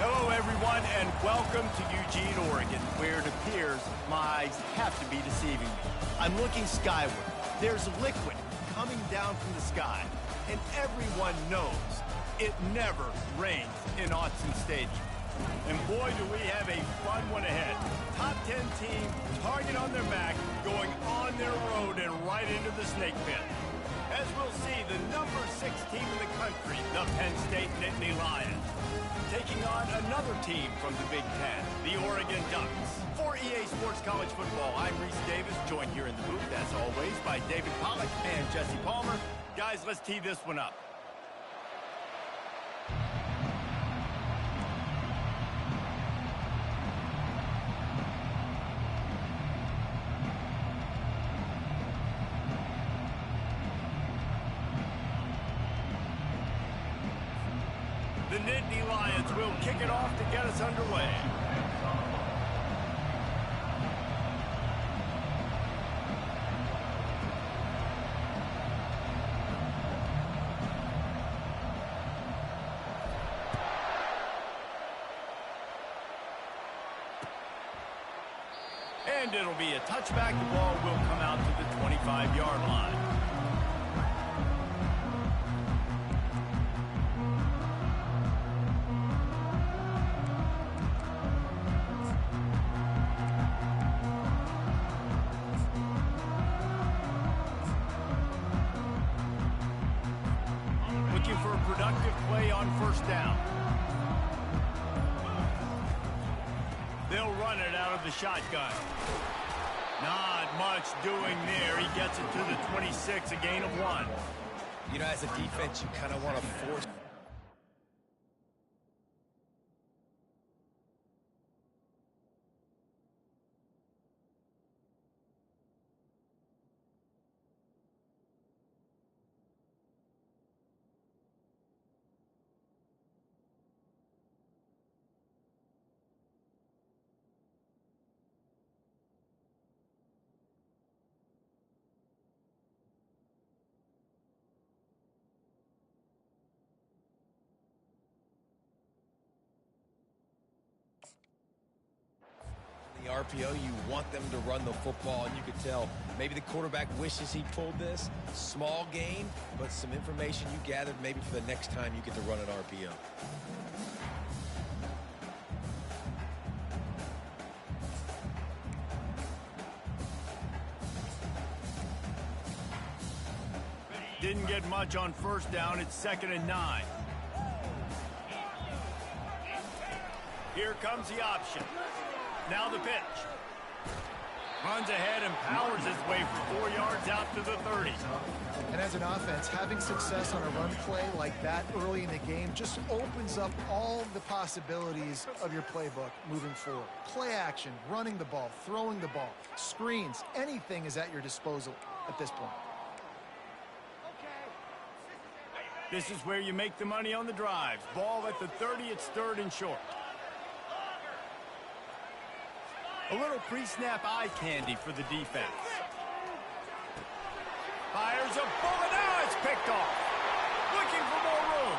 Hello, everyone, and welcome to Eugene, Oregon, where it appears my eyes have to be deceiving me. I'm looking skyward. There's liquid coming down from the sky, and everyone knows it never rains in Autzen Stadium. And boy, do we have a fun one ahead. Top 10 team, target on their back, going on their road and right into the snake pit. As we'll see, the number 6 team in the country, the Penn State Nittany Lions, taking on another team from the Big Ten, the Oregon Ducks. For EA Sports College Football, I'm Reese Davis, joined here in the booth, as always, by David Pollack and Jesse Palmer. Guys, let's tee this one up. The Nittany Lions will kick it off to get us underway. And it'll be a touchback. The ball will come out to the 25-yard line. For a productive play on first down. They'll run it out of the shotgun. Not much doing there. He gets it to the 26, a gain of 1. You know, as a defense, you kind of want to force... The RPO, you want them to run the football, and you could tell maybe the quarterback wishes he pulled this. Small gain, but some information you gathered maybe for the next time you get to run an RPO. Didn't get much on first down. It's 2nd and 9. Here comes the option. Now the pitch. Runs ahead and powers his way for 4 yards out to the 30. And as an offense, having success on a run play like that early in the game just opens up all the possibilities of your playbook moving forward. Play action, running the ball, throwing the ball, screens, anything is at your disposal at this point. This is where you make the money on the drives. Ball at the 30, it's 3rd and short. A little pre-snap eye candy for the defense. Fires a bullet. Now it's picked off. Looking for more room.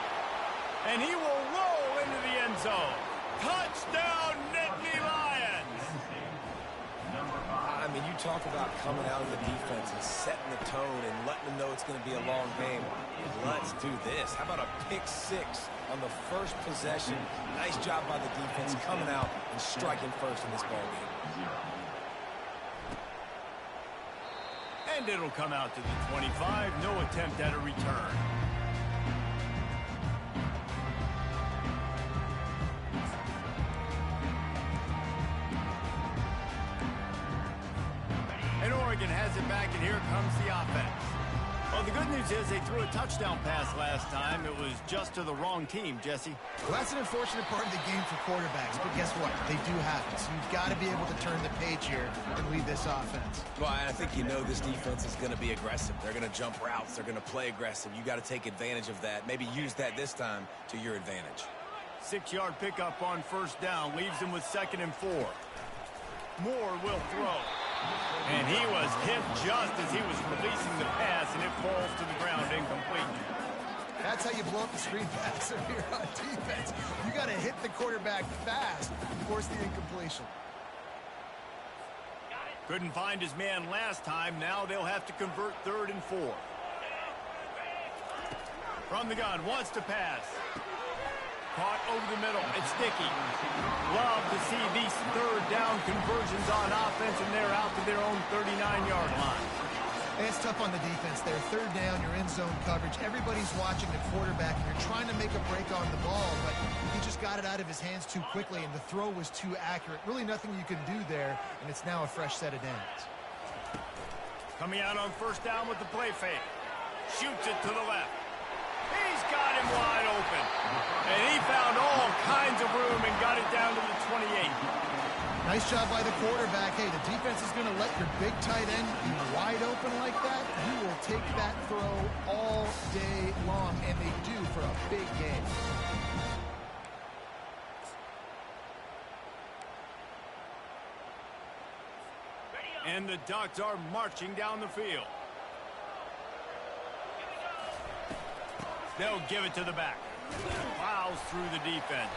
And he will roll into the end zone. Touchdown, Nittany Lions. I mean, you talk about coming out of the defense and setting the tone and letting them know it's going to be a long game. Let's do this. How about a pick 6 on the first possession? Nice job by the defense coming out and striking first in this ball game. And it'll come out to the 25. No attempt at a return. And Oregon has it back, and here comes the offense. Well, the good news is they threw a touchdown pass last time. It was just to the wrong team, Jesse. Well, that's an unfortunate part of the game for quarterbacks, but guess what? They do happen, so you've got to be able to turn the page here and lead this offense. Well, I think you know this defense is going to be aggressive. They're going to jump routes. They're going to play aggressive. You got to take advantage of that. Maybe use that this time to your advantage. 6-yard pickup on first down leaves him with 2nd and 4. Moore will throw. And he was hit just as he was releasing the pass, and it falls to the ground incomplete. That's how you blow up the screen pass if you're on defense. You got to hit hit the quarterback fast, forced the incompletion. Couldn't find his man last time. Now they'll have to convert 3rd and 4. From the gun, wants to pass. Caught over the middle. It's Dickey. Love to see these 3rd down conversions on offense, and they're out to their own 39-yard line. And it's tough on the defense there. 3rd down, you're in zone coverage. Everybody's watching the quarterback, and you're trying to make a break on the ball, but he just got it out of his hands too quickly, and the throw was too accurate. Really nothing you can do there, and it's now a fresh set of downs. Coming out on 1st down with the play fake. Shoots it to the left. He's got him wide open. And he found all kinds of room and got it down to the 28. Nice job by the quarterback. Hey, the defense is going to let your big tight end be wide open like that. You will take that throw all day long, and they do for a big game. And the Ducks are marching down the field. They'll give it to the back. Plows through the defense.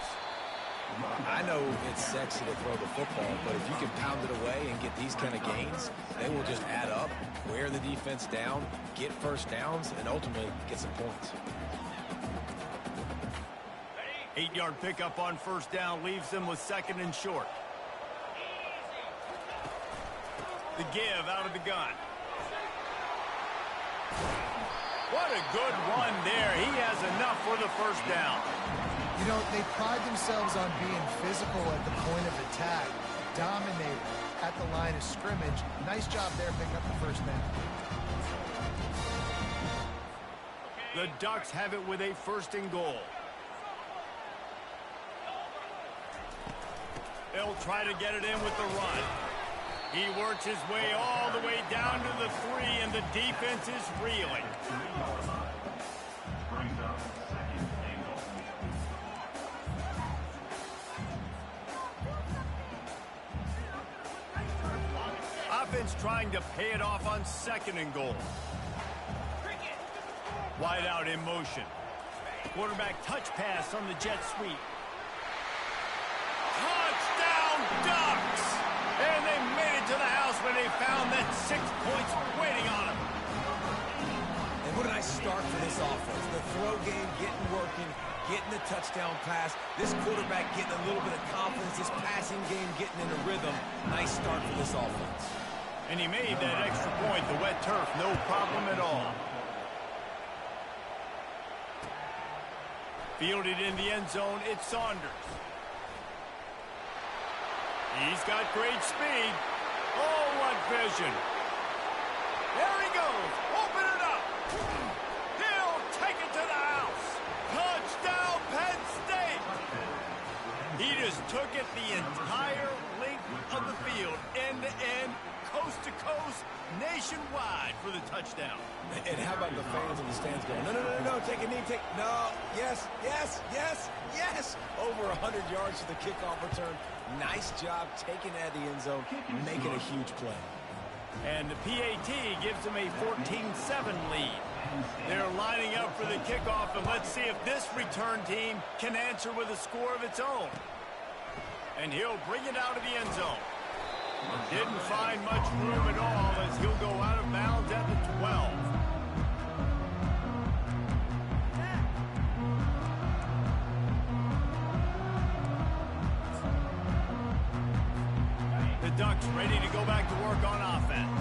I know it's sexy to throw the football, but if you can pound it away and get these kind of gains, they will just add up, wear the defense down, get 1st downs, and ultimately get some points. 8-yard pickup on 1st down leaves them with 2nd and short. The give out of the gun. What a good run there. He has enough for the 1st down. You know, they pride themselves on being physical at the point of attack, dominating at the line of scrimmage. Nice job there picking up the 1st down. The Ducks have it with a 1st and goal. They'll try to get it in with the run. He works his way all the way down to the 3, and the defense is reeling. Offense trying to pay it off on 2nd and goal. Wide out in motion. Quarterback touch pass on the jet sweep. Touchdown Ducks! And they made it to the house when they found that 6 points waiting on them. And what a nice start for this offense. The throw game getting working, getting the touchdown pass. This quarterback getting a little bit of confidence. This passing game getting in a rhythm. Nice start for this offense. And he made that extra point. The wet turf, no problem at all. Fielded in the end zone, it's Saunders. He's got great speed. Oh, what vision. There he goes. Open it up. He'll take it to the house. Touchdown, Penn State. He just took it the entire length of the field, end to end, coast to coast, nationwide for the touchdown. And how about the fans in the stands going, no, no, no, no, take a knee, no, yes, yes, yes, yes. Over 100 yards to the kickoff return. Nice job taking it out of the end zone, making a huge play. And the PAT gives them a 14-7 lead. They're lining up for the kickoff, and let's see if this return team can answer with a score of its own. And he'll bring it out of the end zone. Didn't find much room at all as he'll go out of bounds at the 12. The Ducks ready to go back to work on offense.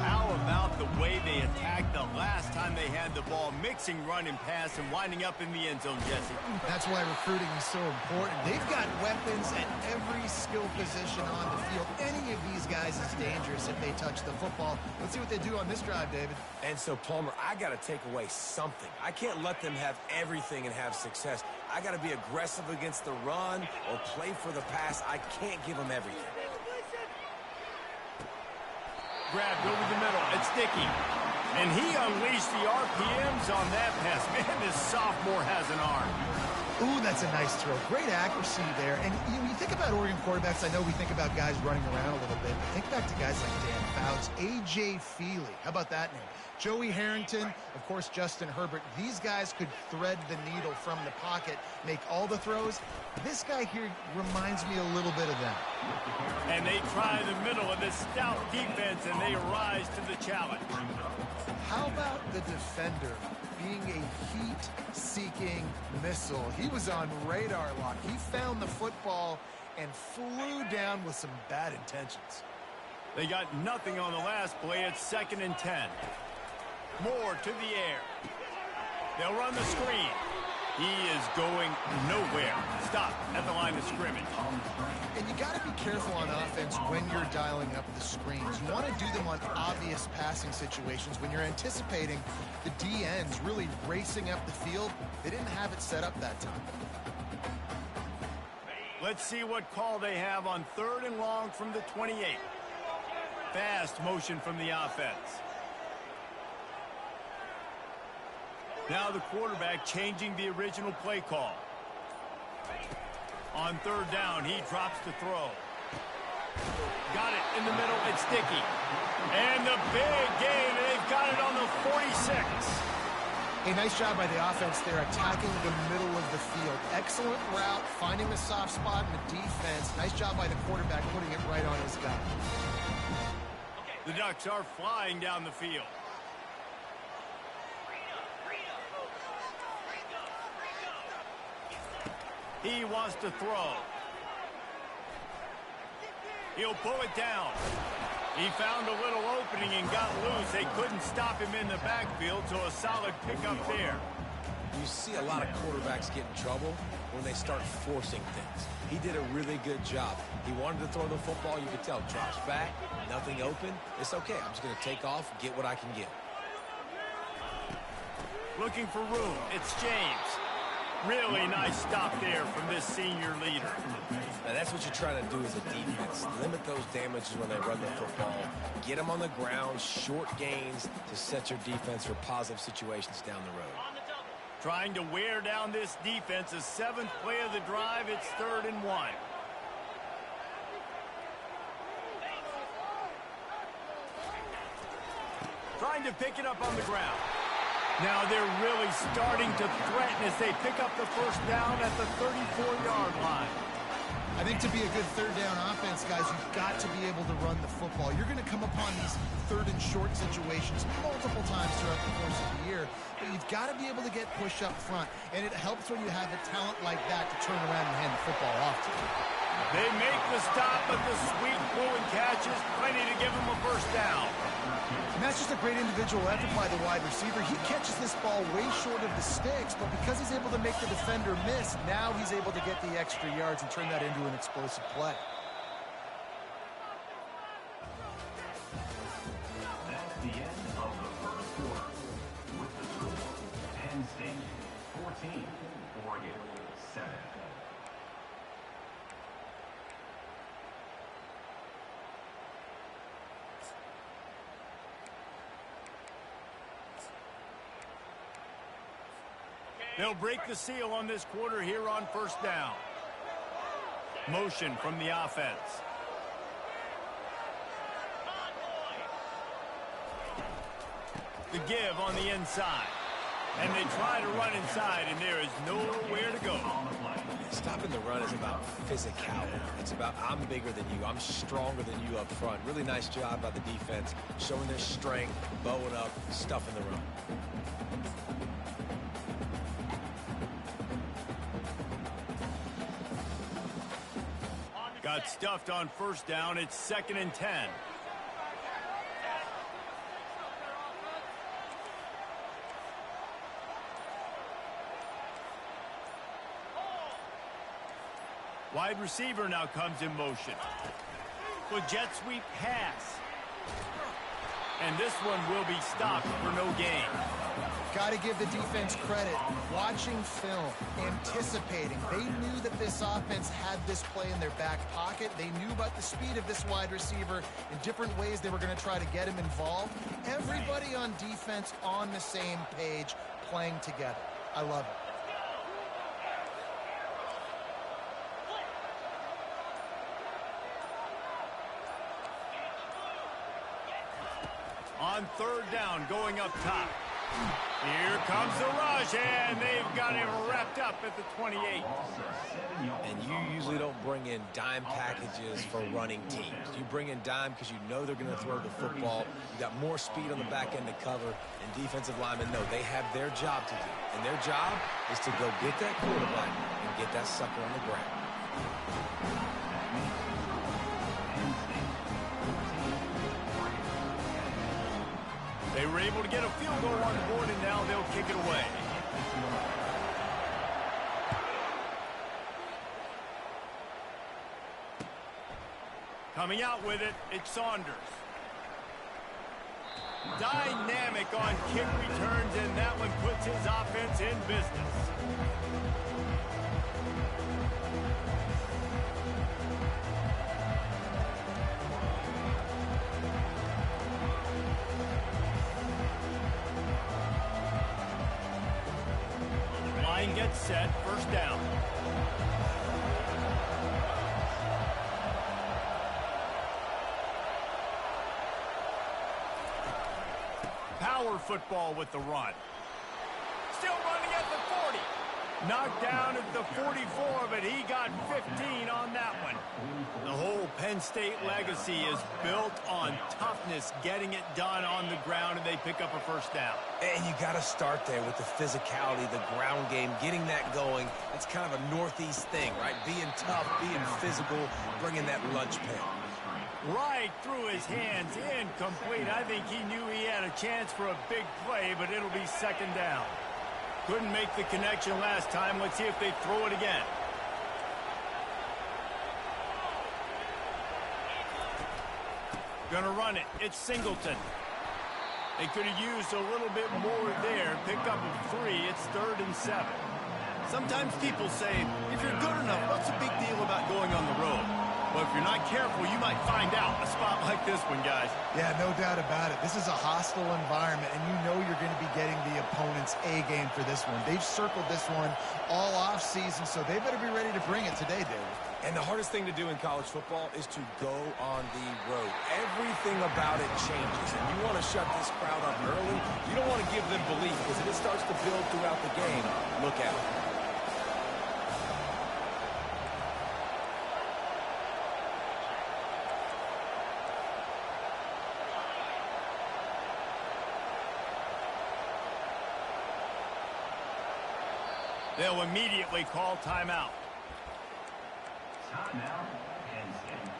How about the way they attacked the last time they had the ball, mixing run and pass and winding up in the end zone, Jesse? That's why recruiting is so important. They've got weapons at every skill position on the field. Any of these guys is dangerous if they touch the football. Let's see what they do on this drive, David. And so, Palmer, I got to take away something. I can't let them have everything and have success. I got to be aggressive against the run or play for the pass. I can't give them everything. Grabbed over the middle. It's Dickey. And he unleashed the RPMs on that pass. Man, this sophomore has an arm. Ooh, that's a nice throw. Great accuracy there. And you think about Oregon quarterbacks, I know we think about guys running around a little bit, but think back to guys like Dan Fouts, A.J. Feely. How about that name? Joey Harrington, of course, Justin Herbert. These guys could thread the needle from the pocket, make all the throws. This guy here reminds me a little bit of them. And they try the middle of this stout defense, and they rise to the challenge. How about the defender being a heat-seeking missile? He was on radar lock. He found the football and flew down with some bad intentions. They got nothing on the last play. It's 2nd and 10. Moore to the air. They'll run the screen. He is going nowhere. Stop at the line of scrimmage. And you got to be careful on offense when you're dialing up the screens. You want to do them on obvious passing situations. When you're anticipating the D-ends really racing up the field, they didn't have it set up that time. Let's see what call they have on 3rd and long from the 28. Fast motion from the offense. Now the quarterback changing the original play call. On 3rd down, he drops to throw. Got it in the middle. It's Dickey. And the big game. They've got it on the 46. A nice job by the offense there attacking the middle of the field. Excellent route, finding the soft spot in the defense. Nice job by the quarterback putting it right on his guy. The Ducks are flying down the field. He wants to throw. He'll pull it down. He found a little opening and got loose. They couldn't stop him in the backfield, so a solid pickup there. You see a lot of quarterbacks get in trouble when they start forcing things. He did a really good job. He wanted to throw the football. You could tell. Drops back, nothing open. It's okay. I'm just going to take off, get what I can get. Looking for room. It's James. Really nice stop there from this senior leader. Now that's what you're trying to do as a defense. Limit those damages when they run the football. Get them on the ground, short gains to set your defense for positive situations down the road. Trying to wear down this defense. The 7th play of the drive. It's 3rd and 1. Trying to pick it up on the ground. Now they're really starting to threaten as they pick up the 1st down at the 34-yard line. I think to be a good 3rd down offense, guys, you've got to be able to run the football. You're going to come upon these 3rd and short situations multiple times throughout the course of the year, but you've got to be able to get push up front, and it helps when you have a talent like that to turn around and hand the football off to. They make the stop, but the sweep pull and catch is plenty to give them a 1st down. And that's just a great individual effort by the wide receiver. He catches this ball way short of the sticks, but because he's able to make the defender miss, now he's able to get the extra yards and turn that into an explosive play. That's the end of the 1st quarter. With the score, Penn State 14, Oregon 7. They'll break the seal on this quarter here on 1st down. Motion from the offense. The give on the inside. And they try to run inside, and there is nowhere to go. Stopping the run is about physicality. It's about I'm bigger than you. I'm stronger than you up front. Really nice job by the defense, showing their strength, bowing up, stuffing the run. Got stuffed on 1st down. It's 2nd and 10. Wide receiver now comes in motion. With jet sweep pass. And this one will be stopped for no gain. Got to give the defense credit. Watching film, anticipating. They knew that this offense had this play in their back pocket. They knew about the speed of this wide receiver in different ways they were going to try to get him involved. Everybody on defense on the same page, playing together. I love it. on 3rd down, going up top. Here comes the rush, and they've got him wrapped up at the 28. And you usually don't bring in dime packages for running teams. You bring in dime because you know they're going to throw the football. You got more speed on the back end to cover, and defensive linemen know they have their job to do. And their job is to go get that quarterback and get that sucker on the ground. They were able to get a field goal on the board, and now they'll kick it away. Coming out with it, it's Saunders. Dynamic on kick returns, and that one puts his offense in business. Line gets set, 1st down. Power football with the run. Still running at the 40. Knocked down at the 44, but he got 15 on that one. The whole Penn State legacy is built on toughness, getting it done on the ground, and they pick up a 1st down. And you got to start there with the physicality, the ground game, getting that going. That's kind of a Northeast thing, right? Being tough, being physical, bringing that lunch pail. Right through his hands, incomplete. I think he knew he had a chance for a big play, but it'll be 2nd down. Couldn't make the connection last time. Let's see if they throw it again. Gonna run it. It's Singleton. They could have used a little bit more there. Pick up a 3. It's 3rd and 7. Sometimes people say, if you're good enough, what's the big deal about going on the road? Well, if you're not careful, you might find out a spot like this one, guys. Yeah, no doubt about it. This is a hostile environment, and you know you're going to be getting the opponent's A game for this one. They've circled this one all offseason, so they better be ready to bring it today, David. And the hardest thing to do in college football is to go on the road. Everything about it changes, and you want to shut this crowd up early. You don't want to give them belief, because if it starts to build throughout the game, look out. They'll immediately call timeout. Timeout, Penn State.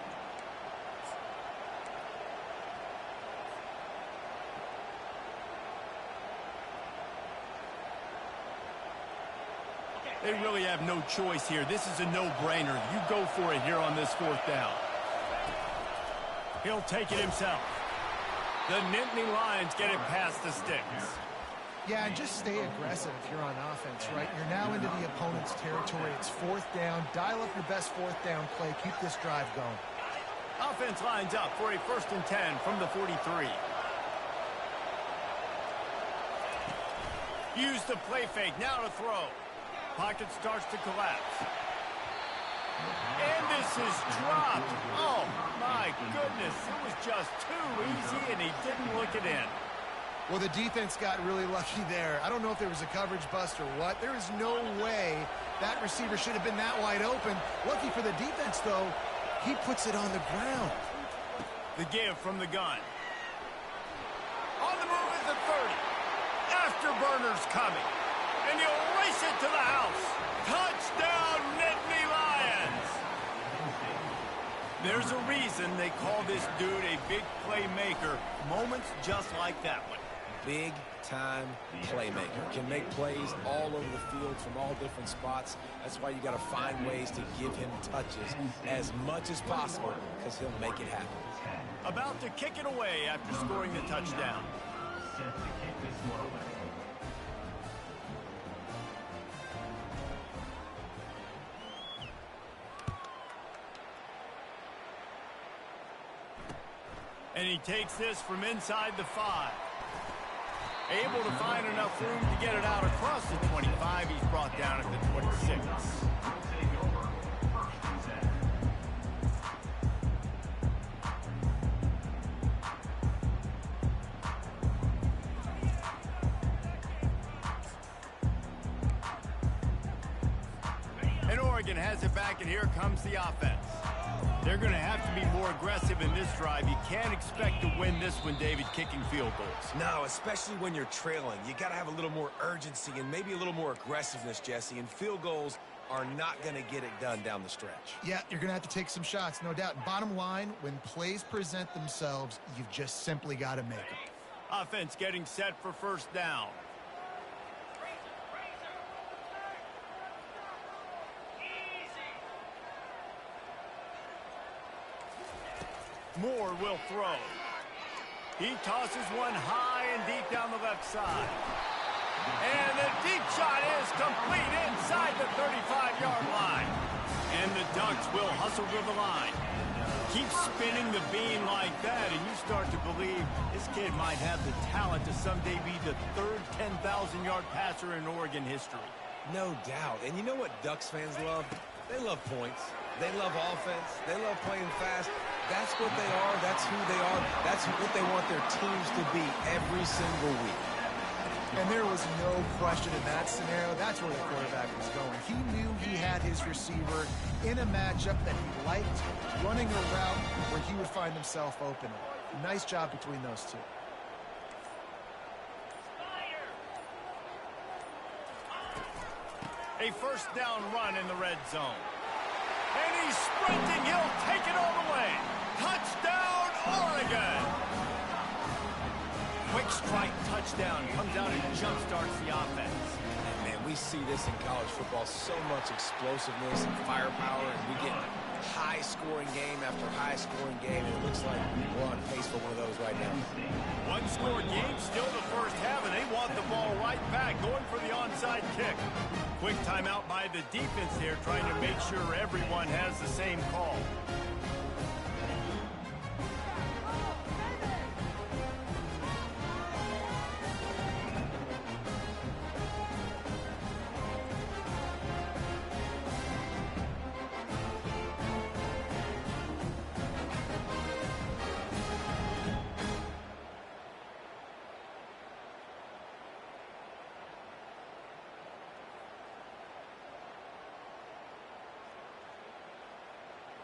They really have no choice here. This is a no-brainer. You go for it here on this 4th down. He'll take it himself. The Nittany Lions get it past the sticks. Yeah, and just stay aggressive if you're on offense, right? You're now into the opponent's territory. It's 4th down. Dial up your best 4th down play. Keep this drive going. Offense lines up for a 1st and 10 from the 43. Use the play fake. Now to throw. Pocket starts to collapse. And this is dropped. Oh, my goodness. It was just too easy, and he didn't look it in. Well, the defense got really lucky there. I don't know if there was a coverage bust or what. There is no way that receiver should have been that wide open. Lucky for the defense, though, he puts it on the ground. The give from the gun. On the move at the 30. Afterburner's coming. And he'll race it to the house. Touchdown, Nittany Lions! There's a reason they call this dude a big playmaker. Moments just like that one. Big-time playmaker. Can make plays all over the field from all different spots. That's why you got to find ways to give him touches as much as possible, because he'll make it happen. About to kick it away after scoring the touchdown. Set to kick this one away. And he takes this from inside the 5. Able to find enough room to get it out across the 25. He's brought down at the 26. We'll take over 1st and 10. Oregon has it back, and here comes the offense. They're going to have to be more aggressive in this drive. You can't expect to win this one, David, kicking field goals. No, especially when you're trailing. You got to have a little more urgency and maybe a little more aggressiveness, Jesse. And field goals are not going to get it done down the stretch. Yeah, you're going to have to take some shots, no doubt. Bottom line, when plays present themselves, you've just simply got to make them. Offense getting set for first down. Moore will throw. He tosses one high and deep down the left side. And the deep shot is complete inside the 35-yard line. And the Ducks will hustle to the line. Keep spinning the beam like that, and you start to believe this kid might have the talent to someday be the third 10,000-yard passer in Oregon history. No doubt. And you know what Ducks fans love? They love points. They love offense. They love playing fast. That's what they are. That's who they are. That's what they want their teams to be every single week. And there was no question in that scenario. That's where the quarterback was going. He knew he had his receiver in a matchup that he liked, running a route where he would find himself open. Nice job between those two. A first down run in the red zone. And he's sprinting. He'll take it all the way. Touchdown, Oregon! Quick strike touchdown. Comes out and jumpstarts the offense. And, man, we see this in college football. So much explosiveness and firepower, and we get high-scoring game after high-scoring game, and it looks like we're on pace for one of those right now. One-score game, still the first half, and they want the ball right back, going for the onside kick. Quick timeout by the defense there, trying to make sure everyone has the same call.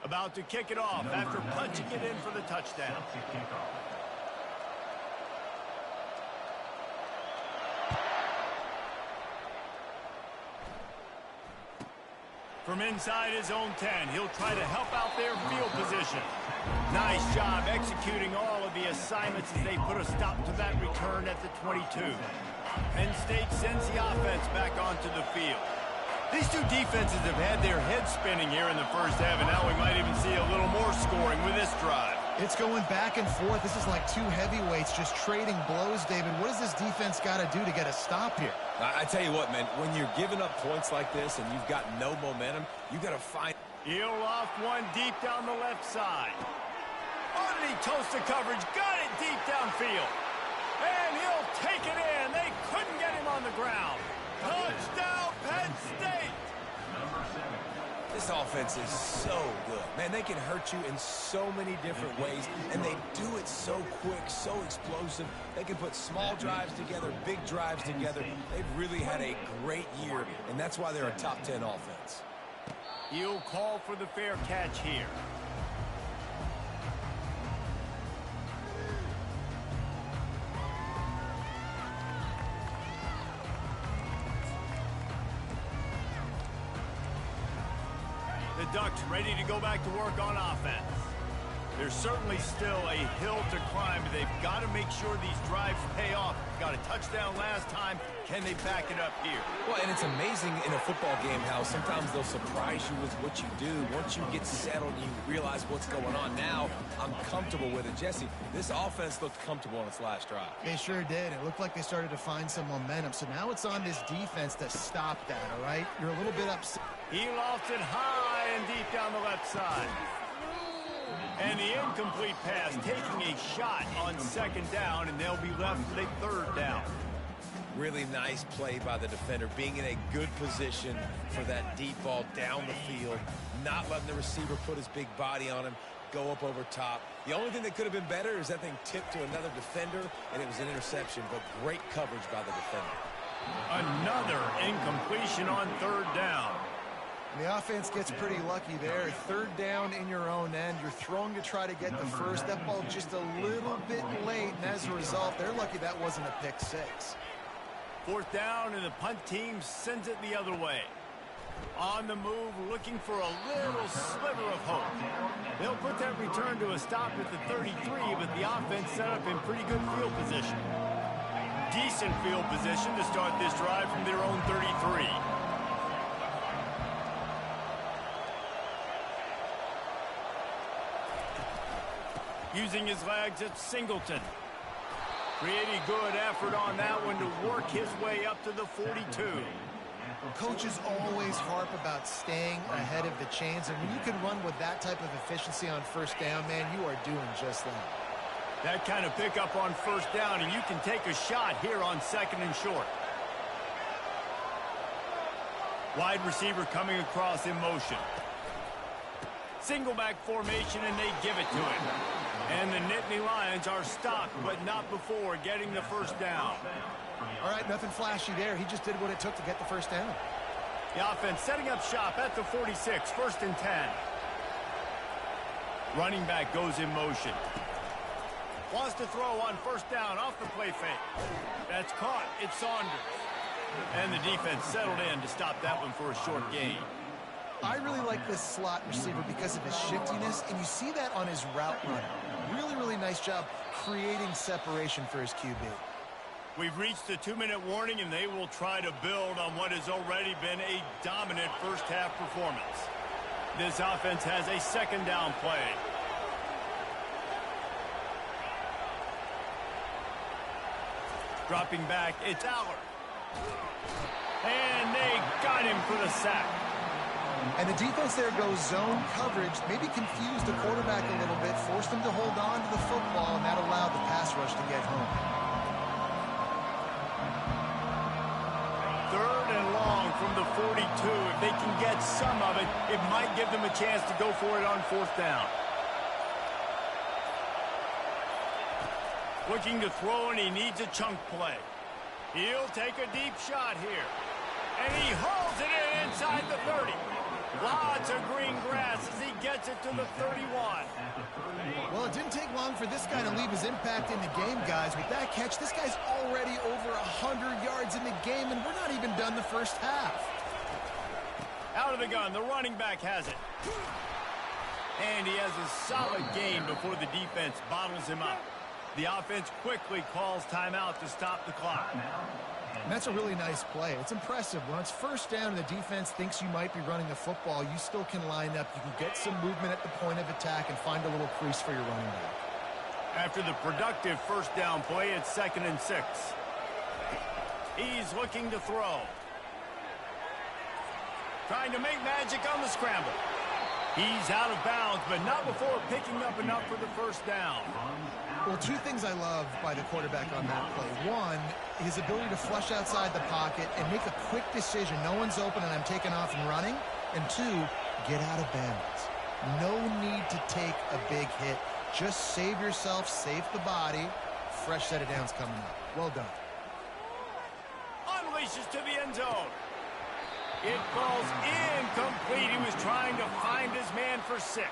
About to kick it off after punching it in for the touchdown. From inside his own 10, he'll try to help out their field position. Nice job executing all of the assignments as they put a stop to that return at the 22. Penn State sends the offense back onto the field. These two defenses have had their heads spinning here in the first half, and now we might even see a little more scoring with this drive. It's going back and forth. This is like two heavyweights just trading blows, David. What does this defense got to do to get a stop here? I tell you what, man, when you're giving up points like this and you've got no momentum, you got to find... He'll loft one deep down the left side. Underneath toast to coverage, got it deep downfield. And he'll take it in. They couldn't get him on the ground. Touchdown, Penn State! This offense is so good. Man, they can hurt you in so many different ways, and they do it so quick, so explosive. They can put small drives together, big drives together. They've really had a great year, and that's why they're a top 10 offense. He'll call for the fair catch here. The Ducks ready to go back to work on offense. There's certainly still a hill to climb, but they've got to make sure these drives pay off. Got a touchdown last time. Can they back it up here? Well, and it's amazing in a football game how sometimes they'll surprise you with what you do. Once you get settled, you realize what's going on. Now, I'm comfortable with it. Jesse, this offense looked comfortable on its last drive. They sure did. It looked like they started to find some momentum. So now it's on this defense to stop that, all right? You're a little bit upset. He lofted high and deep down the left side. And the incomplete pass, taking a shot on second down, and they'll be left with a third down. Really nice play by the defender, being in a good position for that deep ball down the field, not letting the receiver put his big body on him, go up over top. The only thing that could have been better is that thing tipped to another defender, and it was an interception, but great coverage by the defender. Another incompletion on third down. The offense gets pretty lucky there. Third down in your own end. You're throwing to try to get the first. That ball just a little bit late, and as a result, they're lucky that wasn't a pick six. Fourth down, and the punt team sends it the other way. On the move, looking for a little sliver of hope. They'll put that return to a stop at the 33, but the offense set up in pretty good field position. Decent field position to start this drive from their own 33. Using his legs, it's Singleton. Pretty good effort on that one to work his way up to the 42. Coaches always harp about staying ahead of the chains, and when you can run with that type of efficiency on first down, man, you are doing just that. That kind of pickup on first down, and you can take a shot here on second and short. Wide receiver coming across in motion. Single back formation, and they give it to him. And the Nittany Lions are stopped, but not before getting the first down. All right, nothing flashy there. He just did what it took to get the first down. The offense setting up shop at the 46, first and 10. Running back goes in motion. Wants to throw on first down off the play fake. That's caught. It's Saunders. And the defense settled in to stop that one for a short gain. I really like this slot receiver because of his shiftiness, and you see that on his route running. Really, really nice job creating separation for his QB. We've reached the 2-minute warning, and they will try to build on what has already been a dominant first-half performance. This offense has a second down play. Dropping back, it's Aller. And they got him for the sack. And the defense there goes zone coverage, maybe confused the quarterback a little bit, forced him to hold on to the football, and that allowed the pass rush to get home. Third and long from the 42. If they can get some of it, it might give them a chance to go for it on fourth down. Looking to throw, and he needs a chunk play. He'll take a deep shot here. And he hauls it in inside the 30. Lots of green grass as he gets it to the 31. Well, it didn't take long for this guy to leave his impact in the game, guys. With that catch, this guy's already over 100 yards in the game, and we're not even done the first half. Out of the gun, the running back has it. And he has a solid gain before the defense bottles him up. The offense quickly calls timeout to stop the clock. And that's a really nice play. It's impressive. When it's first down and the defense thinks you might be running the football, you still can line up. You can get some movement at the point of attack and find a little crease for your running back. After the productive first down play, it's 2nd and 6. He's looking to throw. Trying to make magic on the scramble. He's out of bounds, but not before picking up enough for the first down. Well, two things I love by the quarterback on that play. One, his ability to flush outside the pocket and make a quick decision. No one's open and I'm taking off and running. And two, get out of bounds. No need to take a big hit. Just save yourself, save the body. Fresh set of downs coming up. Well done. Unleashes to the end zone. It falls incomplete. He was trying to find his man for 6.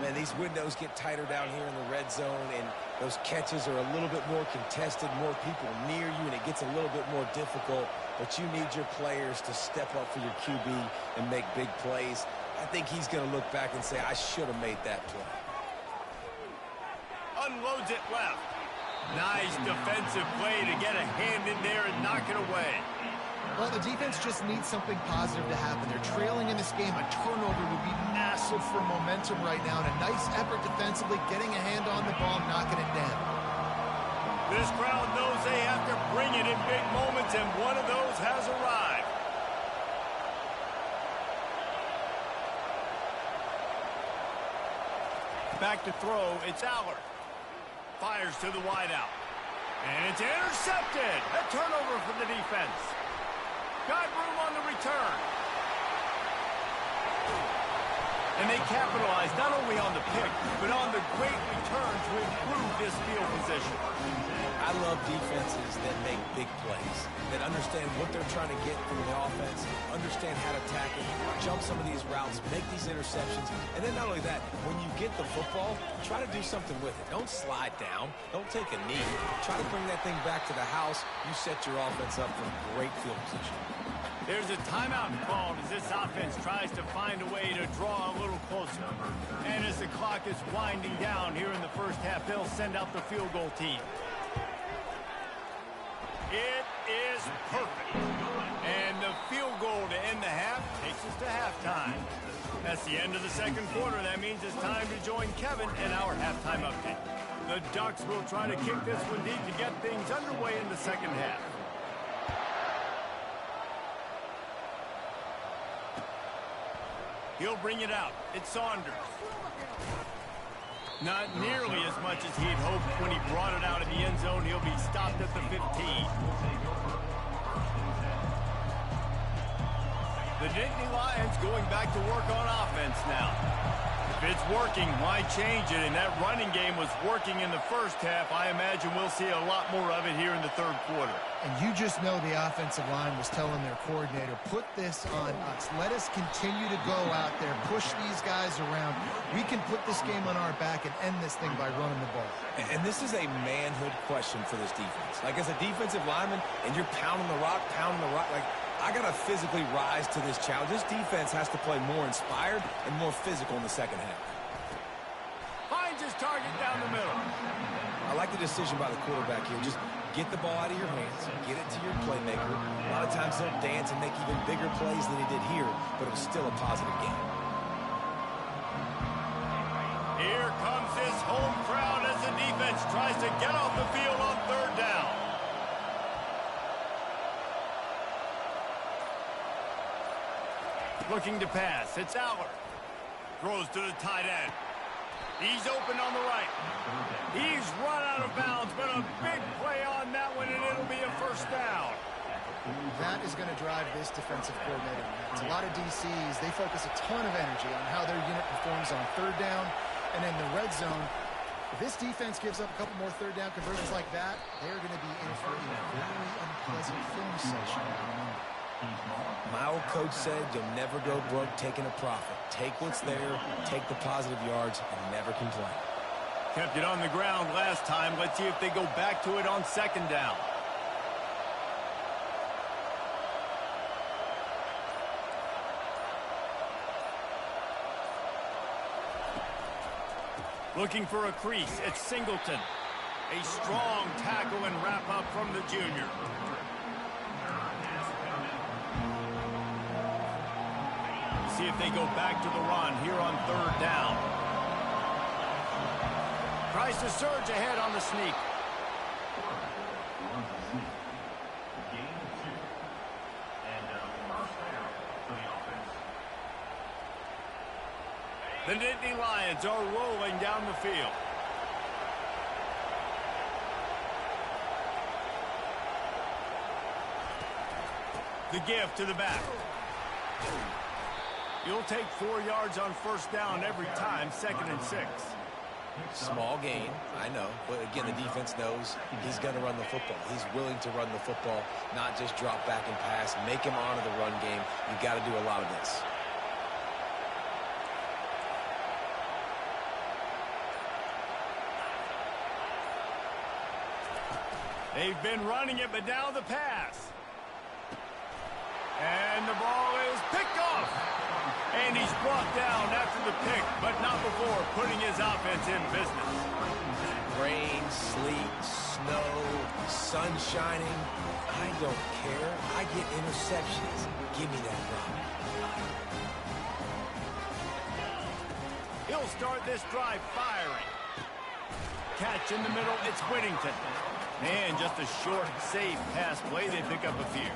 Man, these windows get tighter down here in the red zone, and those catches are a little bit more contested, more people near you, and it gets a little bit more difficult. But you need your players to step up for your QB and make big plays. I think he's going to look back and say, I should have made that play. Unloads it left. Nice defensive play to get a hand in there and knock it away. Well, the defense just needs something positive to happen. They're trailing in this game. A turnover would be massive for momentum right now. And a nice effort defensively, getting a hand on the ball, knocking it down. This crowd knows they have to bring it in big moments, and one of those has arrived. Back to throw, it's Aller. Fires to the wideout. And it's intercepted. A turnover for the defense. Got room on the return. And they capitalize not only on the pick, but on the great return to improve this field position. I love defenses that make big plays, that understand what they're trying to get from the offense, understand how to attack it, jump some of these routes, make these interceptions, and then not only that, when you get the football, try to do something with it. Don't slide down. Don't take a knee. Try to bring that thing back to the house. You set your offense up for great field position. There's a timeout called as this offense tries to find a way to draw a little closer. And as the clock is winding down here in the first half, they'll send out the field goal team. It is perfect. And the field goal to end the half takes us to halftime. That's the end of the second quarter. That means it's time to join Kevin and our halftime update. The Ducks will try to kick this one deep to get things underway in the second half. He'll bring it out. It's Saunders. Not nearly as much as he'd hoped when he brought it out of the end zone. He'll be stopped at the 15. The Nittany Lions going back to work on offense now. If it's working, why change it? And that running game was working in the first half. I imagine we'll see a lot more of it here in the third quarter. And you just know the offensive line was telling their coordinator, put this on us. Let us continue to go out there, push these guys around. We can put this game on our back and end this thing by running the ball. And this is a manhood question for this defense. Like, as a defensive lineman, and you're pounding the rock, like, I got to physically rise to this challenge. This defense has to play more inspired and more physical in the second half. Finds his target down the middle. I like the decision by the quarterback here. Just get the ball out of your hands, get it to your playmaker. A lot of times they'll dance and make even bigger plays than he did here, but it was still a positive game. Here comes this home crowd as the defense tries to get off the field on third down. Looking to pass. It's Allard. Throws to the tight end. He's open on the right. He's run out of bounds, but a big play on that one, and it'll be a first down. That is going to drive this defensive coordinator nuts. A lot of DCs, they focus a ton of energy on how their unit performs on third down and in the red zone. If this defense gives up a couple more third down conversions like that, they're going to be in for a very unpleasant film session. My old coach said you'll never go broke taking a profit. Take what's there, take the positive yards, and never complain. Kept it on the ground last time. Let's see if they go back to it on second down. Looking for a crease. It's Singleton. A strong tackle and wrap up from the junior. See if they go back to the run here on third down. Tries to surge ahead on the sneak. The Nittany Lions are rolling down the field. The give to the back. You'll take 4 yards on first down every time, 2nd and 6. Small gain, I know. But again, the defense knows he's going to run the football. He's willing to run the football, not just drop back and pass. Make him honor the run game. You've got to do a lot of this. They've been running it, but now the pass. And the ball is picked off. And he's brought down after the pick, but not before putting his offense in business. Rain, sleet, snow, sun shining. I don't care. I get interceptions. Give me that rock. He'll start this drive firing. Catch in the middle. It's Whittington. And just a short, safe pass play. They pick up a few.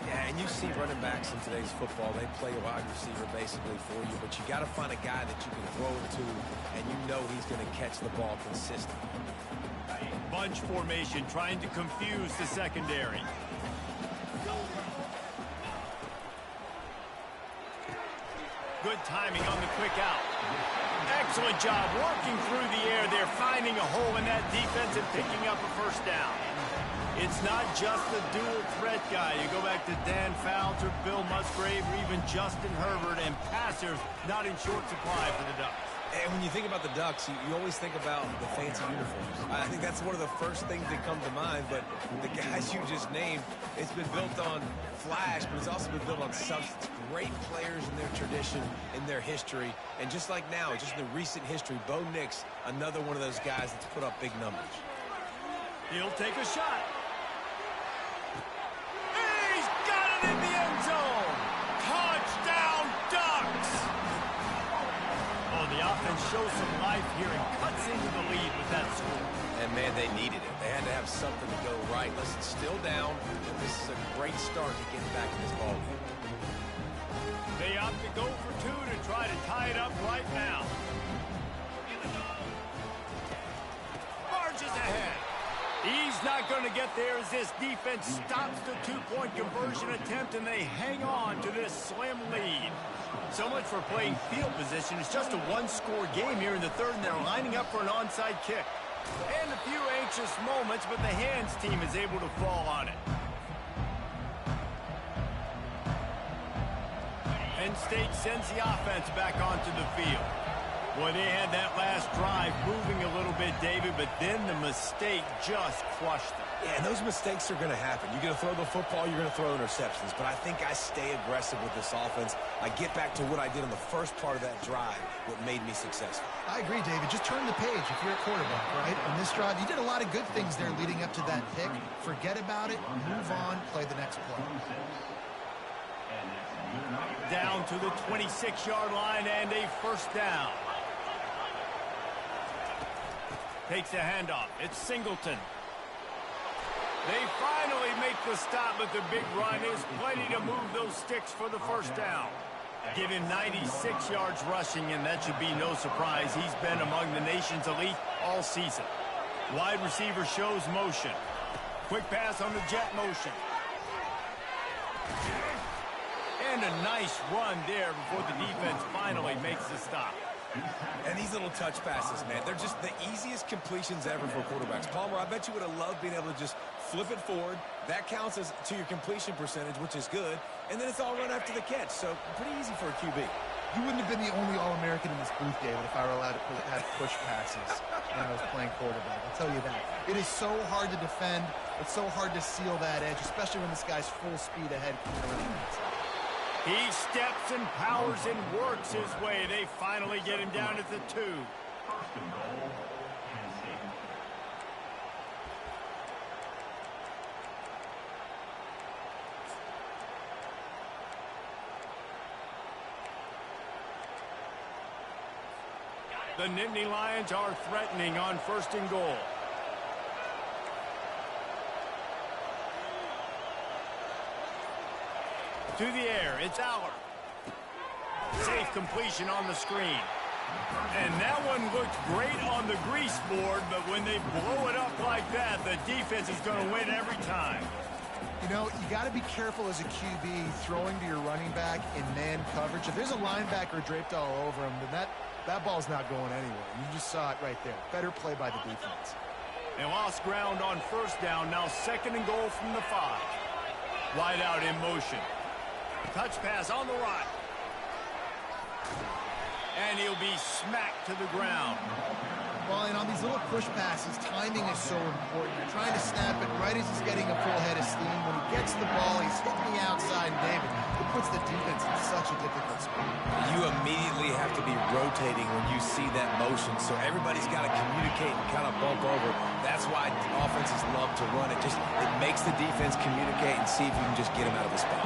Yeah, and you see running backs in today's football, they play a wide receiver basically for you, but you got to find a guy that you can throw it to, and you know he's going to catch the ball consistently. Bunch formation trying to confuse the secondary. Good timing on the quick out. Excellent job working through the air there, finding a hole in that defense and picking up a first down. It's not just the dual threat guy. You go back to Dan Fouts or Bill Musgrave or even Justin Herbert, and passers not in short supply for the Ducks. And when you think about the Ducks, you always think about the fancy uniforms. I think that's one of the first things that come to mind, but the guys you just named, it's been built on flash, but it's also been built on substance. Great players in their tradition, in their history, and just like now, just in the recent history, Bo Nix, another one of those guys that's put up big numbers. He'll take a shot. He's got it in the end zone. Touchdown, Ducks! Oh, the offense shows some life here and cuts into the lead with that score. And, man, they needed it. They had to have something to go right. Listen, still down, but this is a great start to getting back in this ballgame. They opt to go for two to try to tie it up right now. Marches ahead. He's not going to get there as this defense stops the two-point conversion attempt, and they hang on to this slim lead. So much for playing field position. It's just a one-score game here in the third, and they're lining up for an onside kick. And a few anxious moments, but the hands team is able to fall on it. Penn State sends the offense back onto the field. Boy, they had that last drive moving a little bit, David, but then the mistake just crushed them. Yeah, and those mistakes are going to happen. You're going to throw the football, you're going to throw interceptions. But I think I stay aggressive with this offense. I get back to what I did on the first part of that drive, what made me successful. I agree, David. Just turn the page if you're a quarterback, right? On this drive, you did a lot of good things there leading up to that pick. Forget about it, move on, play the next play. Down to the 26-yard line and a first down. Takes a handoff. It's Singleton. They finally make the stop, but the big run is plenty to move those sticks for the first down. Give him 96 yards rushing, and that should be no surprise. He's been among the nation's elite all season. Wide receiver shows motion. Quick pass on the jet motion. And a nice run there before the defense finally makes the stop. And these little touch passes, man, they're just the easiest completions ever for quarterbacks. Palmer, I bet you would have loved being able to just flip it forward. That counts as to your completion percentage, which is good. And then it's all run after the catch. So pretty easy for a QB. You wouldn't have been the only All-American in this booth, David, if I were allowed to have push passes when I was playing quarterback. I'll tell you that. It is so hard to defend. It's so hard to seal that edge, especially when this guy's full speed ahead coming around the outside. He steps and powers and works his way. They finally get him down at the 2. First and goal, Penn State. The Nittany Lions are threatening on first and goal. To the air, it's Aller. Safe completion on the screen. And that one looked great on the grease board, but when they blow it up like that, the defense is going to win every time. You know, you got to be careful as a QB throwing to your running back in man coverage. If there's a linebacker draped all over him, then that ball's not going anywhere. You just saw it right there. Better play by the defense. They lost ground on first down. Now second and goal from the 5. Wide out in motion. Touch pass on the right. And he'll be smacked to the ground. Well, and on these little push passes, timing is so important. You're trying to snap it right as he's getting a full head of steam. When he gets the ball, he's hitting the outside, and David, it puts the defense in such a difficult spot. You immediately have to be rotating when you see that motion, so everybody's got to communicate and kind of bump over. That's why offenses love to run it. It makes the defense communicate and see if you can just get him out of the spot.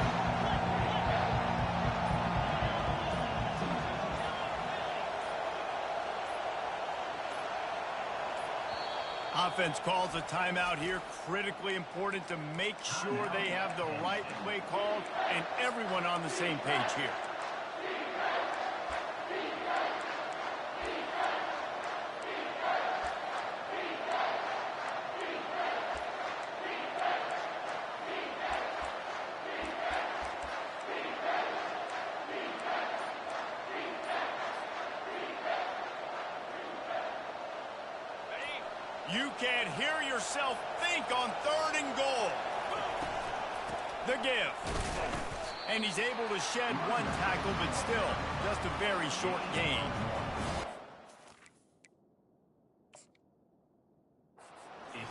Offense calls a timeout here. Critically important to make sure they have the right play called and everyone on the same page here. You can't hear yourself think on 3rd and goal. The give. And he's able to shed one tackle, but still, just a very short gain.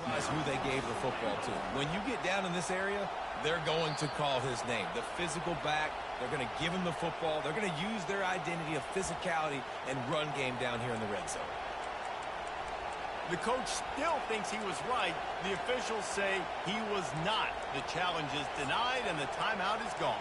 Realize who they gave the football to. When you get down in this area, they're going to call his name. The physical back, they're going to give him the football. They're going to use their identity of physicality and run game down here in the red zone. The coach still thinks he was right. The officials say he was not. The challenge is denied, and the timeout is gone.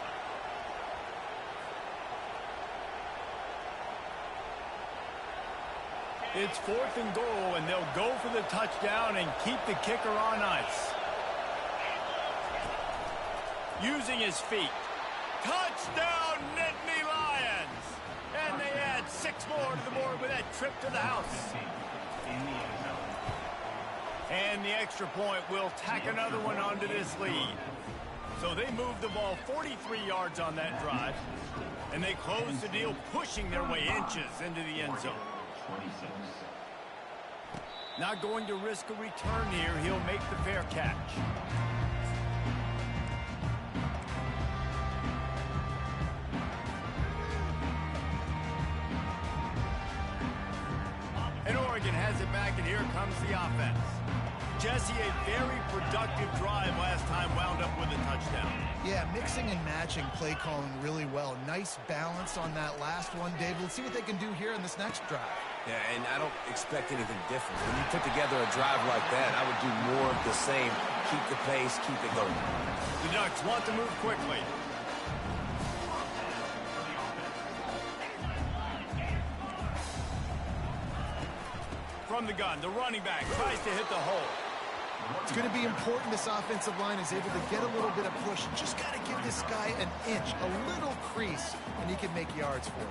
It's 4th and goal, and they'll go for the touchdown and keep the kicker on ice. Using his feet. Touchdown, Nittany Lions! And they add 6 more to the board with that trip to the house. And the extra point will tack another one onto this lead. So they move the ball 43 yards on that drive. And they close the deal, pushing their way inches into the end zone. Not going to risk a return here. He'll make the fair catch. And Oregon has it back, and here comes the offense. Jesse, a very productive drive last time, wound up with a touchdown. Yeah, mixing and matching play calling really well. Nice balance on that last one, Dave. Let's see what they can do here in this next drive. Yeah, and I don't expect anything different. When you put together a drive like that, I would do more of the same. Keep the pace, keep it going. The Ducks want to move quickly. From the gun, the running back tries to hit the hole. It's going to be important this offensive line is able to get a little bit of push. Just got to give this guy an inch, a little crease, and he can make yards for him.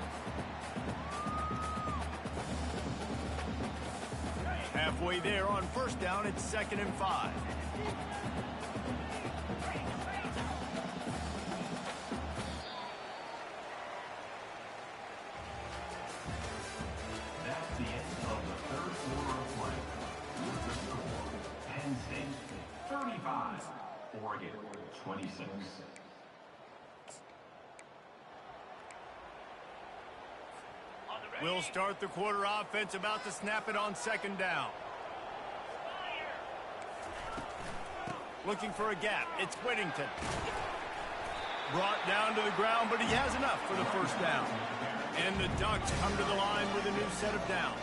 Halfway there on 1st down, it's 2nd and 5. That's the end of the 3rd quarter of play. With the score, Penn State 35, Oregon 26. We'll start the quarter offense, about to snap it on 2nd down. Looking for a gap. It's Whittington. Brought down to the ground, but he has enough for the 1st down. And the Ducks come to the line with a new set of downs.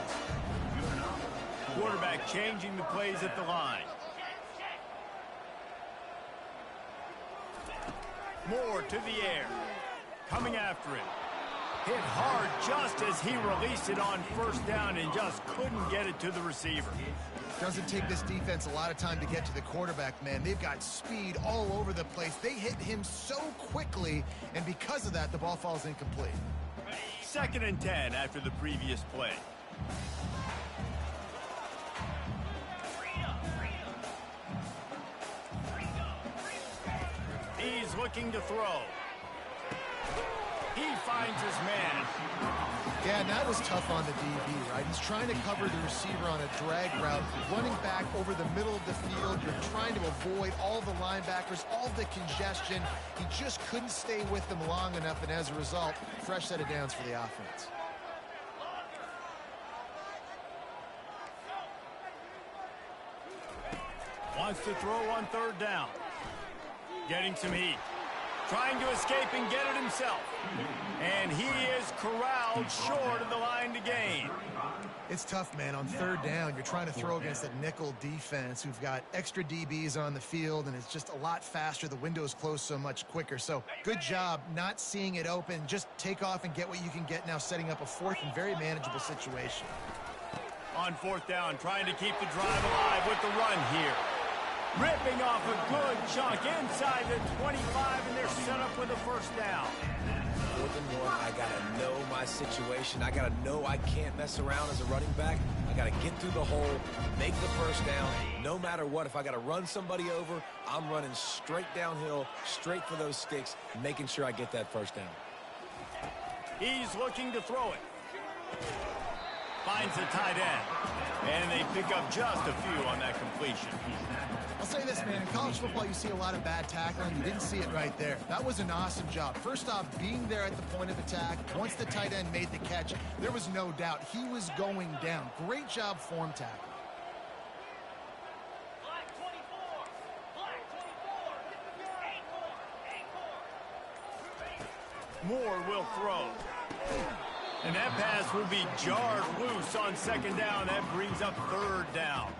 Quarterback changing the plays at the line. Moore to the air. Coming after him. Hit hard just as he released it on 1st down and just couldn't get it to the receiver. Doesn't take this defense a lot of time to get to the quarterback, man. They've got speed all over the place. They hit him so quickly, and because of that, the ball falls incomplete. 2nd and 10 after the previous play. He's looking to throw. He finds his man. Yeah, and that was tough on the DB, right? He's trying to cover the receiver on a drag route, running back over the middle of the field. You're trying to avoid all the linebackers, all the congestion. He just couldn't stay with them long enough, and as a result, fresh set of downs for the offense. Wants to throw on 3rd down. Getting some heat. Trying to escape and get it himself. And he is corralled short of the line to gain. It's tough, man. On 3rd down, you're trying to throw against a nickel defense who've got extra DBs on the field, and it's just a lot faster. The window's closed so much quicker. So good job not seeing it open. Just take off and get what you can get now, setting up a 4th and very manageable situation. On 4th down, trying to keep the drive alive with the run here. Ripping off a good chunk inside the 25, and they're set up with a 1st down. 4th and 1, I got to know my situation. I got to know I can't mess around as a running back. I got to get through the hole, make the 1st down. No matter what, if I got to run somebody over, I'm running straight downhill, straight for those sticks, making sure I get that 1st down. He's looking to throw it. Finds the tight end. And they pick up just a few on that completion. I'll say this, man. In college football, you see a lot of bad tackling. You didn't see it right there. That was an awesome job. First off, being there at the point of attack. Once the tight end made the catch, there was no doubt he was going down. Great job form tackle. Moore will throw. And that pass will be jarred loose on second down. That brings up third down.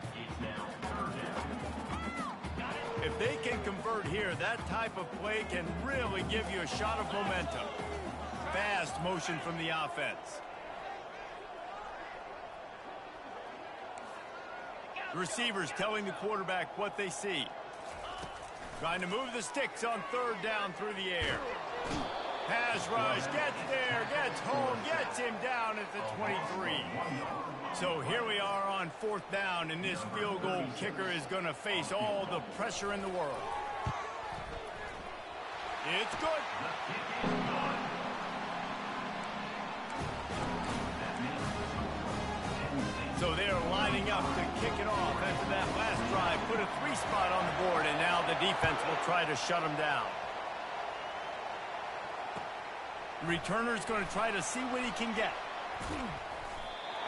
If they can convert here, that type of play can really give you a shot of momentum. Fast motion from the offense. The receivers telling the quarterback what they see. Trying to move the sticks on third down through the air. Pass rush, gets there, gets home, gets him down at the 23. So here we are on fourth down, and this field goal kicker is going to face all the pressure in the world. It's good. So they're lining up to kick it off after that last drive. Put a 3-spot on the board, and now the defense will try to shut them down. Returner's going to try to see what he can get.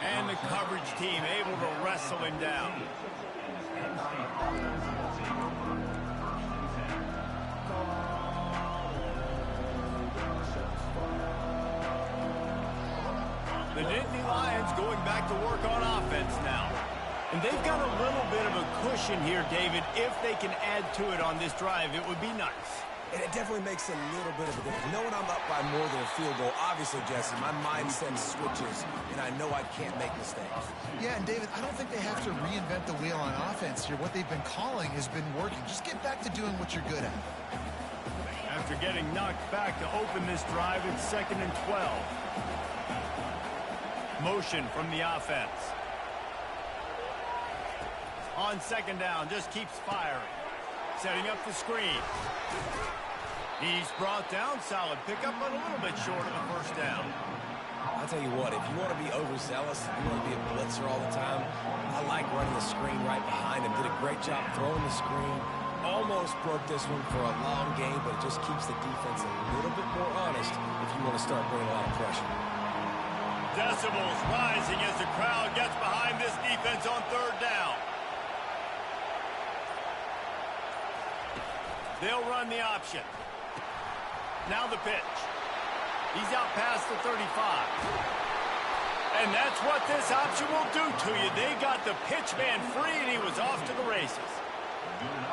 And the coverage team able to wrestle him down. The Nittany Lions going back to work on offense now. And they've got a little bit of a cushion here, David. If they can add to it on this drive, it would be nice. And it definitely makes a little bit of a difference. Knowing I'm up by more than a field goal, obviously, Jesse, my mindset switches, and I know I can't make mistakes. Yeah, and David, I don't think they have to reinvent the wheel on offense here. What they've been calling has been working. Just get back to doing what you're good at. After getting knocked back to open this drive, it's 2nd and 12. Motion from the offense. On second down, just keeps firing. Setting up the screen. He's brought down. Solid pickup, but a little bit short of the first down. I'll tell you what, if you want to be overzealous, if you want to be a blitzer all the time, I like running the screen right behind him. Did a great job throwing the screen. Almost broke this one for a long game, but it just keeps the defense a little bit more honest if you want to start bringing a lot of pressure. Decibels rising as the crowd gets behind this defense on third down. They'll run the option. Now the pitch. He's out past the 35. And that's what this option will do to you. They got the pitch man free, and he was off to the races.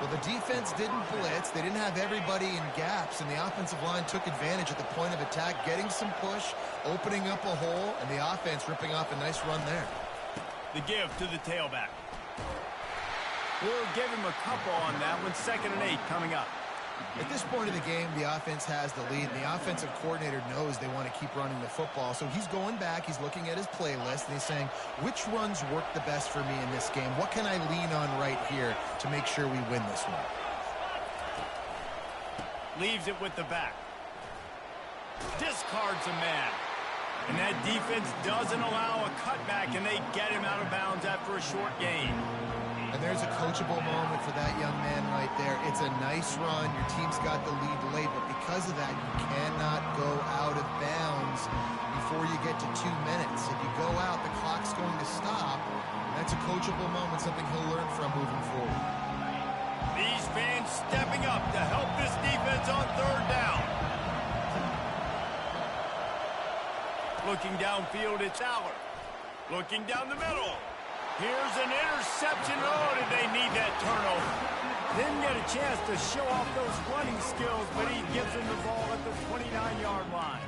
Well, the defense didn't blitz. They didn't have everybody in gaps, and the offensive line took advantage at the point of attack, getting some push, opening up a hole, and the offense ripping off a nice run there. The give to the tailback. We'll give him a couple on that one. 2nd and 8 coming up. At this point of the game, the offense has the lead, and the offensive coordinator knows they want to keep running the football. So he's going back, he's looking at his playlist, and he's saying, which runs work the best for me in this game? What can I lean on right here to make sure we win this one? Leaves it with the back. Discards a man. And that defense doesn't allow a cutback, and they get him out of bounds after a short gain. And there's a coachable moment for that young man right there. It's a nice run. Your team's got the lead late, but because of that, you cannot go out of bounds before you get to 2 minutes. If you go out, the clock's going to stop. That's a coachable moment, something he'll learn from moving forward. These fans stepping up to help this defense on third down. Looking downfield, it's Aller. Looking down the middle. Here's an interception. Oh, did they need that turnover. Didn't get a chance to show off those running skills, but he gives them the ball at the 29-yard line.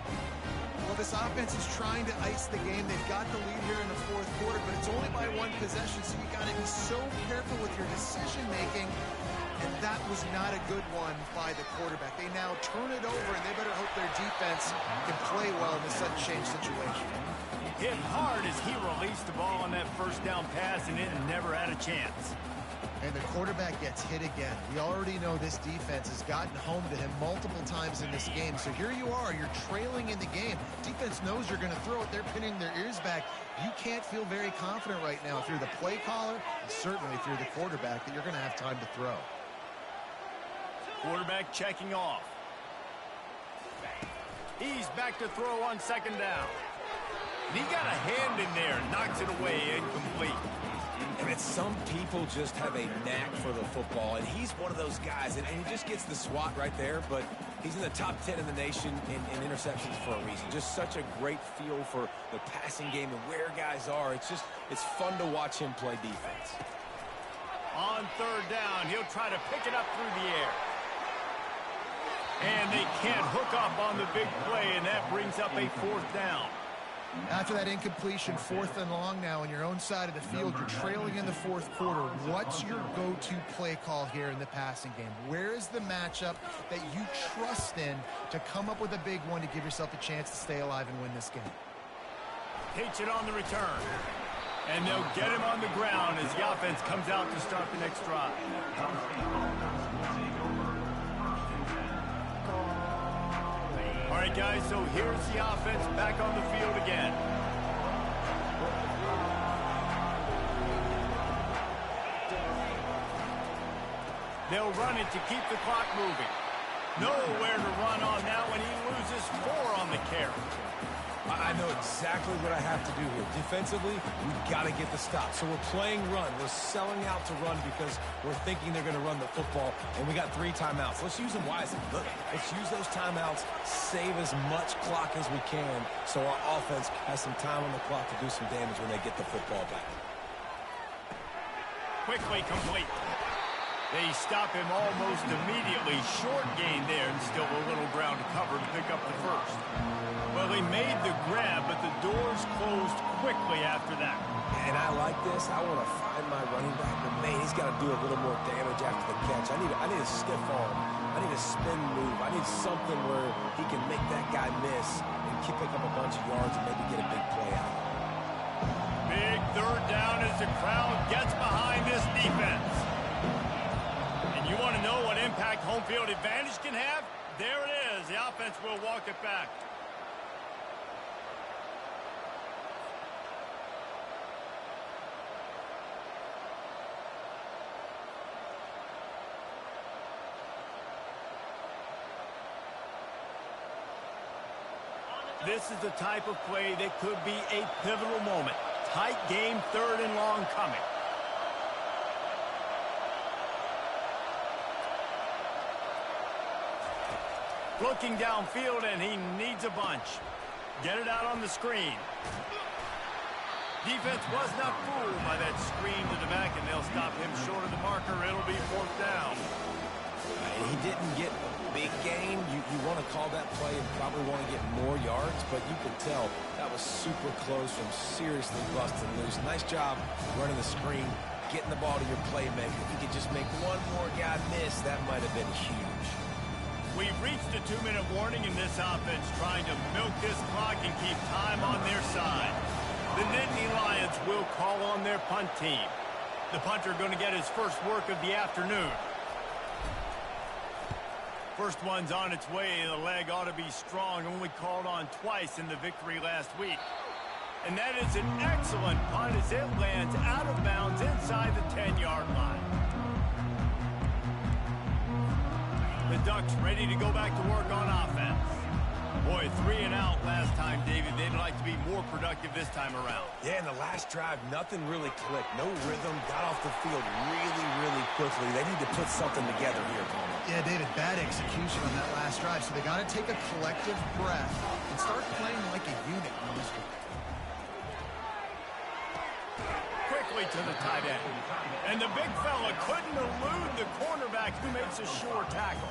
Well, this offense is trying to ice the game. They've got the lead here in the fourth quarter, but it's only by 1 possession, so you got to be so careful with your decision-making, and that was not a good one by the quarterback. They now turn it over, and they better hope their defense can play well in this sudden change situation. Hit hard as he released the ball on that first down pass, and it never had a chance. And the quarterback gets hit again. We already know this defense has gotten home to him multiple times in this game. So here you are, you're trailing in the game. Defense knows you're going to throw it. They're pinning their ears back. You can't feel very confident right now if you're the play caller, and certainly if you're the quarterback, that you're going to have time to throw. Quarterback checking off. He's back to throw on second down. And he got a hand in there, knocks it away, incomplete. And it's some people just have a knack for the football, and he's one of those guys, and he just gets the swat right there, but he's in the top 10 in the nation in interceptions for a reason. Just such a great feel for the passing game and where guys are. It's fun to watch him play defense. On third down, he'll try to pick it up through the air. And they can't hook up on the big play, and that brings up a fourth down. After that incompletion, 4th and long now on your own side of the field, you're trailing in the 4th quarter. What's your go-to play call here in the passing game? Where is the matchup that you trust in to come up with a big one to give yourself a chance to stay alive and win this game? Takes it on the return. And they'll get him on the ground as the offense comes out to start the next drive. All right, guys, so here's the offense back on the field again. They'll run it to keep the clock moving. Nowhere to run on that one. He loses 4 on the carry. I know exactly what I have to do here. Defensively, we've got to get the stop. So we're playing run. We're selling out to run because we're thinking they're going to run the football, and we got 3 timeouts. Let's use them wisely. Look, let's use those timeouts, save as much clock as we can so our offense has some time on the clock to do some damage when they get the football back. Quickly complete. They stop him almost immediately. Short gain there, and still a little ground to cover to pick up the first. Well, he made the grab, but the doors closed quickly after that. And I like this. I want to find my running back, but man, he's got to do a little more damage after the catch. I need a stiff arm. I need a spin move. I need something where he can make that guy miss and pick up a bunch of yards and maybe get a big play out. Big third down as the crowd gets behind this defense. And you want to know what impact home field advantage can have? There it is. The offense will walk it back. This is the type of play that could be a pivotal moment. Tight game, 3rd and long coming. Looking downfield, and he needs a bunch. Get it out on the screen. Defense was not fooled by that screen to the back, and they'll stop him short of the marker. It'll be 4th down. He didn't get a big gain. You want to call that play and probably want to get more yards, but you could tell that was super close from seriously busting loose. Nice job running the screen, getting the ball to your playmaker. If you could just make one more guy miss, that might have been huge. We've reached a 2-minute warning in this offense, trying to milk this clock and keep time on their side. The Nittany Lions will call on their punt team. The punter going to get his first work of the afternoon. First one's on its way. The leg ought to be strong. Only called on twice in the victory last week. And that is an excellent punt as it lands out of bounds inside the 10-yard line. The Ducks ready to go back to work on offense. Boy, 3 and out last time, David. They'd like to be more productive this time around. Yeah, in the last drive, nothing really clicked. No rhythm. Got off the field really, really quickly. They need to put something together here, Tony. Yeah, David, bad execution on that last drive. So they got to take a collective breath and start playing like a unit on this one. Quickly to the tight end. And the big fella couldn't elude the cornerback who makes a sure tackle.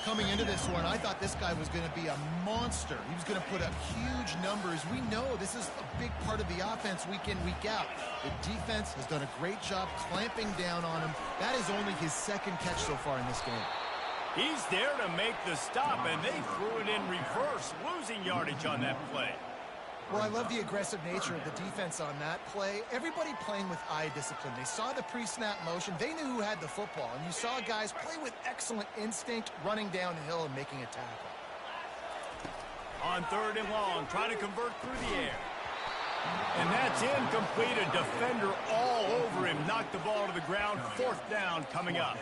Coming into this one, I thought this guy was going to be a monster. He was going to put up huge numbers. We know this is a big part of the offense week in, week out. The defense has done a great job clamping down on him. That is only his 2nd catch so far in this game. He's there to make the stop, and they threw it in reverse, losing yardage on that play. Well, I love the aggressive nature of the defense on that play. Everybody playing with eye discipline. They saw the pre-snap motion. They knew who had the football. And you saw guys play with excellent instinct, running downhill and making a tackle. On 3rd and long, trying to convert through the air. And that's incomplete. A defender all over him. Knocked the ball to the ground. 4th down coming up.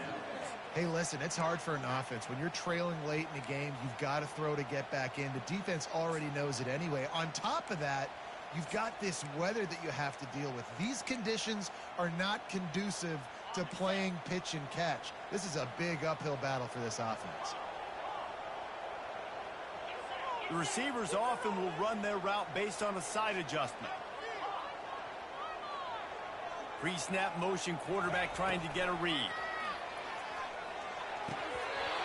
Hey, listen, it's hard for an offense. When you're trailing late in the game, you've got to throw to get back in. The defense already knows it anyway. On top of that, you've got this weather that you have to deal with. These conditions are not conducive to playing pitch and catch. This is a big uphill battle for this offense. The receivers often will run their route based on a side adjustment. Pre-snap motion, quarterback trying to get a read.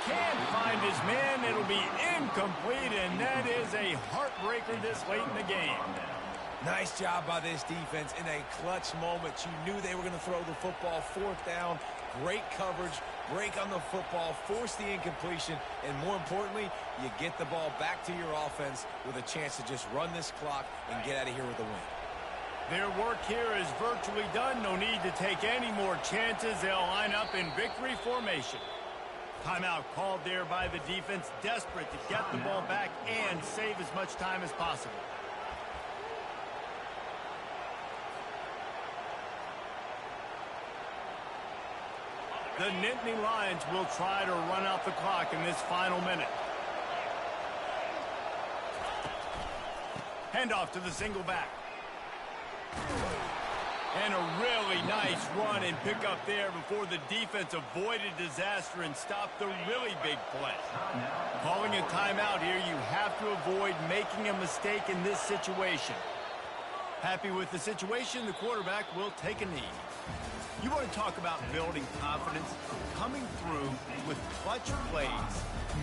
Can't find his man. It'll be incomplete, and that is a heartbreaker this late in the game. Nice job by this defense in a clutch moment. You knew they were going to throw the football. 4th down, great coverage, break on the football, force the incompletion, and more importantly, you get the ball back to your offense with a chance to just run this clock and get out of here with a win. Their work here is virtually done. No need to take any more chances. They'll line up in victory formation. Timeout called there by the defense, desperate to get the ball back and save as much time as possible. The Nittany Lions will try to run out the clock in this final minute. Handoff to the single back. And a really nice run and pick up there before the defense avoided disaster and stopped the really big play. Calling a timeout here, you have to avoid making a mistake in this situation. Happy with the situation, the quarterback will take a knee. You want to talk about building confidence? Coming through with clutch plays,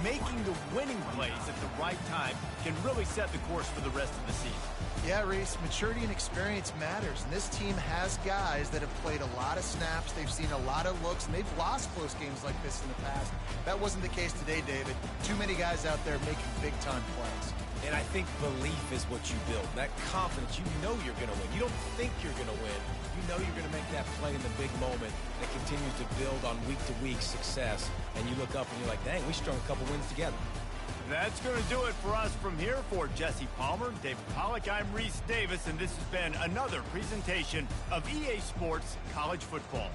making the winning plays at the right time can really set the course for the rest of the season. Yeah, Reese, maturity and experience matters, and this team has guys that have played a lot of snaps, they've seen a lot of looks, and they've lost close games like this in the past. That wasn't the case today, David. Too many guys out there making big-time plays. And I think belief is what you build. That confidence, you know you're going to win. You don't think you're going to win. You know you're going to make that play in the big moment that continues to build on week-to-week success. And you look up and you're like, dang, we strung a couple wins together. That's going to do it for us from here. For Jesse Palmer, David Pollack, I'm Reese Davis, and this has been another presentation of EA Sports College Football.